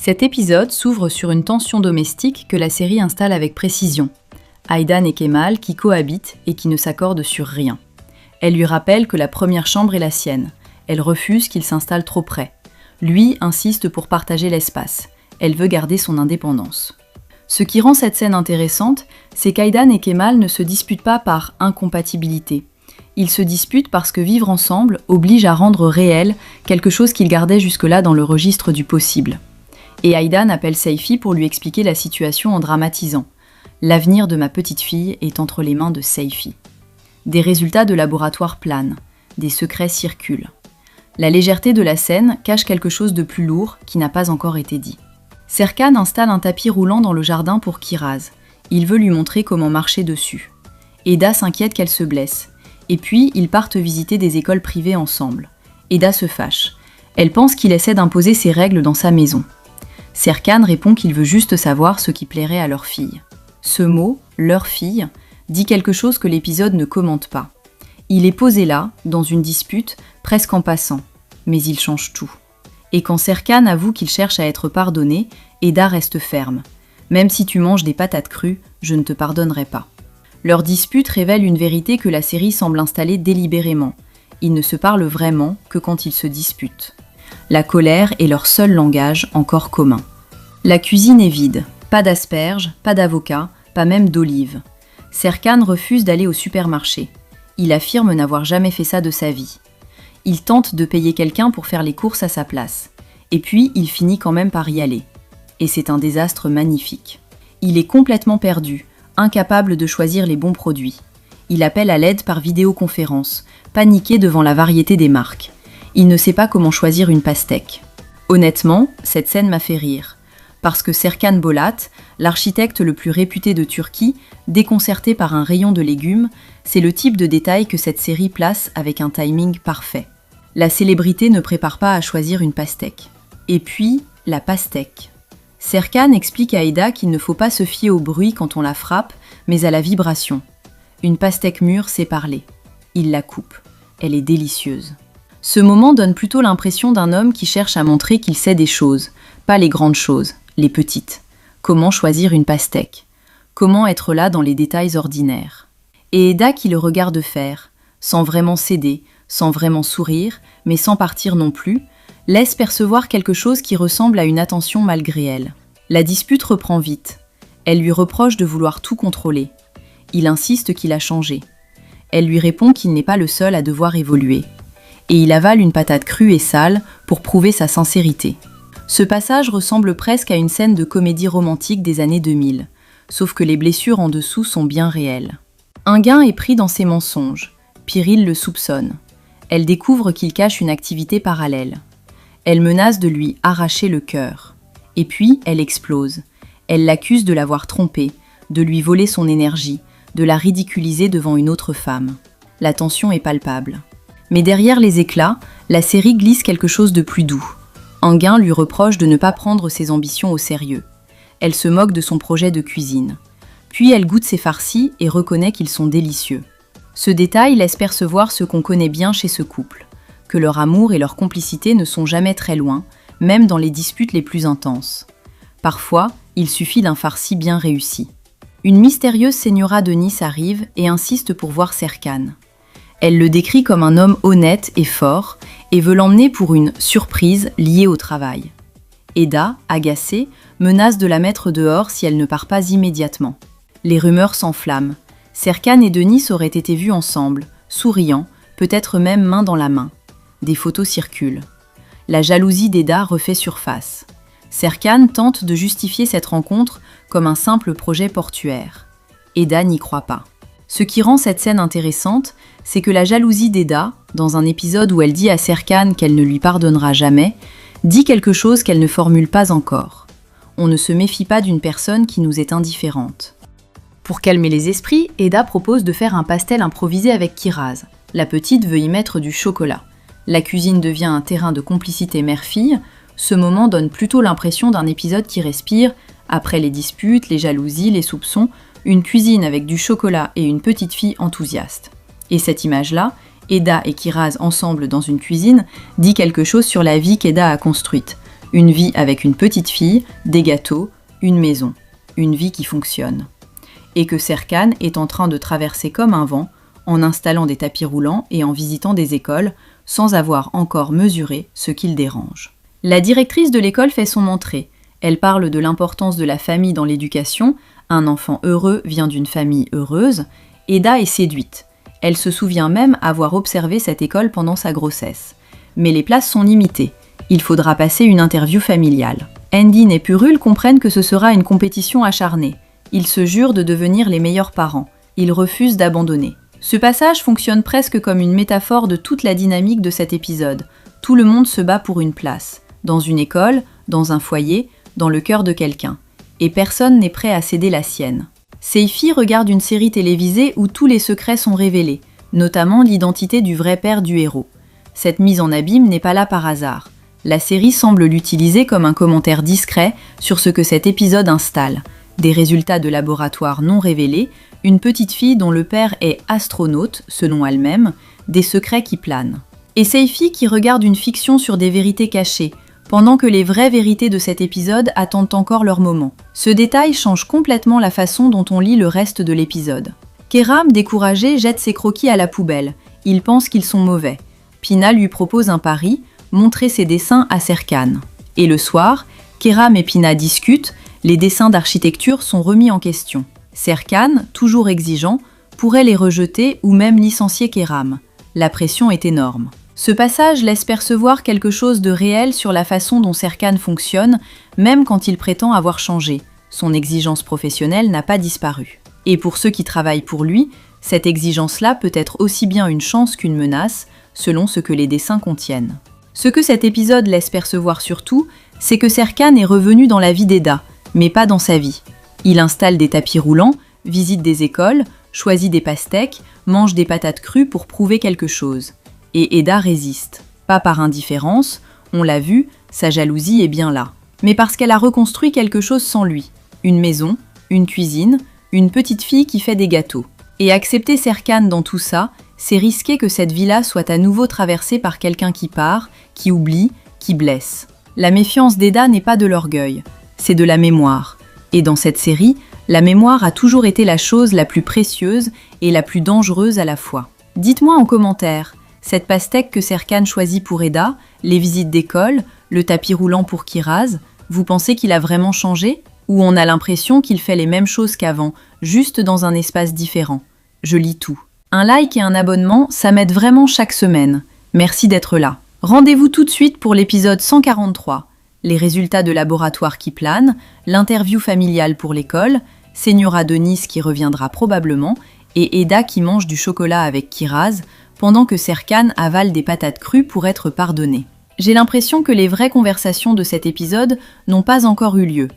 Cet épisode s'ouvre sur une tension domestique que la série installe avec précision. Aydan et Kemal qui cohabitent et qui ne s'accordent sur rien. Elle lui rappelle que la première chambre est la sienne. Elle refuse qu'il s'installe trop près. Lui insiste pour partager l'espace. Elle veut garder son indépendance. Ce qui rend cette scène intéressante, c'est qu'Aydan et Kemal ne se disputent pas par incompatibilité. Ils se disputent parce que vivre ensemble oblige à rendre réel quelque chose qu'ils gardaient jusque-là dans le registre du possible. Et Aydan appelle Seifi pour lui expliquer la situation en dramatisant. L'avenir de ma petite fille est entre les mains de Seifi. Des résultats de laboratoire planent, des secrets circulent. La légèreté de la scène cache quelque chose de plus lourd qui n'a pas encore été dit. Serkan installe un tapis roulant dans le jardin pour Kiraz. Il veut lui montrer comment marcher dessus. Eda s'inquiète qu'elle se blesse. Et puis, ils partent visiter des écoles privées ensemble. Eda se fâche. Elle pense qu'il essaie d'imposer ses règles dans sa maison. Serkan répond qu'il veut juste savoir ce qui plairait à leur fille. Ce mot, leur fille, dit quelque chose que l'épisode ne commente pas. Il est posé là, dans une dispute, presque en passant. Mais il change tout. Et quand Serkan avoue qu'il cherche à être pardonné, Eda reste ferme. Même si tu manges des patates crues, je ne te pardonnerai pas. Leur dispute révèle une vérité que la série semble installer délibérément. Ils ne se parlent vraiment que quand ils se disputent. La colère est leur seul langage encore commun. La cuisine est vide. Pas d'asperges, pas d'avocats, pas même d'olives. Serkan refuse d'aller au supermarché. Il affirme n'avoir jamais fait ça de sa vie. Il tente de payer quelqu'un pour faire les courses à sa place. Et puis, il finit quand même par y aller. Et c'est un désastre magnifique. Il est complètement perdu, incapable de choisir les bons produits. Il appelle à l'aide par vidéoconférence, paniqué devant la variété des marques. Il ne sait pas comment choisir une pastèque. Honnêtement, cette scène m'a fait rire. Parce que Serkan Bolat, l'architecte le plus réputé de Turquie, déconcerté par un rayon de légumes, c'est le type de détail que cette série place avec un timing parfait. La célébrité ne prépare pas à choisir une pastèque. Et puis, la pastèque. Serkan explique à Eda qu'il ne faut pas se fier au bruit quand on la frappe, mais à la vibration. Une pastèque mûre sait parler. Il la coupe. Elle est délicieuse. Ce moment donne plutôt l'impression d'un homme qui cherche à montrer qu'il sait des choses, pas les grandes choses, les petites. Comment choisir une pastèque? Comment être là dans les détails ordinaires? Et Eda qui le regarde faire, sans vraiment céder, sans vraiment sourire, mais sans partir non plus, laisse percevoir quelque chose qui ressemble à une attention malgré elle. La dispute reprend vite. Elle lui reproche de vouloir tout contrôler. Il insiste qu'il a changé. Elle lui répond qu'il n'est pas le seul à devoir évoluer. Et il avale une patate crue et sale pour prouver sa sincérité. Ce passage ressemble presque à une scène de comédie romantique des années 2000, sauf que les blessures en dessous sont bien réelles. Inguin est pris dans ses mensonges. Piril le soupçonne. Elle découvre qu'il cache une activité parallèle. Elle menace de lui arracher le cœur. Et puis, elle explose. Elle l'accuse de l'avoir trompé, de lui voler son énergie, de la ridiculiser devant une autre femme. La tension est palpable. Mais derrière les éclats, la série glisse quelque chose de plus doux. Inguin lui reproche de ne pas prendre ses ambitions au sérieux. Elle se moque de son projet de cuisine. Puis elle goûte ses farcis et reconnaît qu'ils sont délicieux. Ce détail laisse percevoir ce qu'on connaît bien chez ce couple. Que leur amour et leur complicité ne sont jamais très loin, même dans les disputes les plus intenses. Parfois, il suffit d'un farci bien réussi. Une mystérieuse señora de Nice arrive et insiste pour voir Serkan. Elle le décrit comme un homme honnête et fort et veut l'emmener pour une surprise liée au travail. Eda, agacée, menace de la mettre dehors si elle ne part pas immédiatement. Les rumeurs s'enflamment. Serkan et Denis auraient été vus ensemble, souriant, peut-être même main dans la main. Des photos circulent. La jalousie d'Eda refait surface. Serkan tente de justifier cette rencontre comme un simple projet portuaire. Eda n'y croit pas. Ce qui rend cette scène intéressante, c'est que la jalousie d'Eda, dans un épisode où elle dit à Serkan qu'elle ne lui pardonnera jamais, dit quelque chose qu'elle ne formule pas encore. On ne se méfie pas d'une personne qui nous est indifférente. Pour calmer les esprits, Eda propose de faire un pastel improvisé avec Kiraz. La petite veut y mettre du chocolat. La cuisine devient un terrain de complicité mère-fille. Ce moment donne plutôt l'impression d'un épisode qui respire, après les disputes, les jalousies, les soupçons, une cuisine avec du chocolat et une petite fille enthousiaste. Et cette image-là, Eda et Kiraz ensemble dans une cuisine, dit quelque chose sur la vie qu'Eda a construite. Une vie avec une petite fille, des gâteaux, une maison. Une vie qui fonctionne. Et que Serkan est en train de traverser comme un vent, en installant des tapis roulants et en visitant des écoles, sans avoir encore mesuré ce qu'il dérange. La directrice de l'école fait son entrée. Elle parle de l'importance de la famille dans l'éducation. Un enfant heureux vient d'une famille heureuse. Eda est séduite. Elle se souvient même avoir observé cette école pendant sa grossesse. Mais les places sont limitées. Il faudra passer une interview familiale. Endin et Purul comprennent que ce sera une compétition acharnée. Ils se jurent de devenir les meilleurs parents. Ils refusent d'abandonner. Ce passage fonctionne presque comme une métaphore de toute la dynamique de cet épisode. Tout le monde se bat pour une place. Dans une école, dans un foyer, dans le cœur de quelqu'un. Et personne n'est prêt à céder la sienne. Seifi regarde une série télévisée où tous les secrets sont révélés, notamment l'identité du vrai père du héros. Cette mise en abîme n'est pas là par hasard. La série semble l'utiliser comme un commentaire discret sur ce que cet épisode installe. Des résultats de laboratoire non révélés, une petite fille dont le père est astronaute, selon elle-même, des secrets qui planent. Et Seifi qui regarde une fiction sur des vérités cachées, pendant que les vraies vérités de cet épisode attendent encore leur moment. Ce détail change complètement la façon dont on lit le reste de l'épisode. Keram, découragé, jette ses croquis à la poubelle. Il pense qu'ils sont mauvais. Pina lui propose un pari, montrer ses dessins à Serkan. Et le soir, Keram et Pina discutent, les dessins d'architecture sont remis en question. Serkan, toujours exigeant, pourrait les rejeter ou même licencier Keram. La pression est énorme. Ce passage laisse percevoir quelque chose de réel sur la façon dont Serkan fonctionne, même quand il prétend avoir changé. Son exigence professionnelle n'a pas disparu. Et pour ceux qui travaillent pour lui, cette exigence-là peut être aussi bien une chance qu'une menace, selon ce que les dessins contiennent. Ce que cet épisode laisse percevoir surtout, c'est que Serkan est revenu dans la vie d'Eda, mais pas dans sa vie. Il installe des tapis roulants, visite des écoles, choisit des pastèques, mange des patates crues pour prouver quelque chose. Et Eda résiste. Pas par indifférence, on l'a vu, sa jalousie est bien là. Mais parce qu'elle a reconstruit quelque chose sans lui. Une maison, une cuisine, une petite fille qui fait des gâteaux. Et accepter Serkan dans tout ça, c'est risquer que cette vie-là soit à nouveau traversée par quelqu'un qui part, qui oublie, qui blesse. La méfiance d'Eda n'est pas de l'orgueil, c'est de la mémoire. Et dans cette série, la mémoire a toujours été la chose la plus précieuse et la plus dangereuse à la fois. Dites-moi en commentaire, cette pastèque que Serkan choisit pour Eda, les visites d'école, le tapis roulant pour Kiraz, vous pensez qu'il a vraiment changé? Ou on a l'impression qu'il fait les mêmes choses qu'avant, juste dans un espace différent? Je lis tout. Un like et un abonnement, ça m'aide vraiment chaque semaine. Merci d'être là. Rendez-vous tout de suite pour l'épisode 143. Les résultats de laboratoire qui planent, l'interview familiale pour l'école, Señora Denise qui reviendra probablement, et Eda qui mange du chocolat avec Kiraz, pendant que Serkan avale des patates crues pour être pardonné. J'ai l'impression que les vraies conversations de cet épisode n'ont pas encore eu lieu.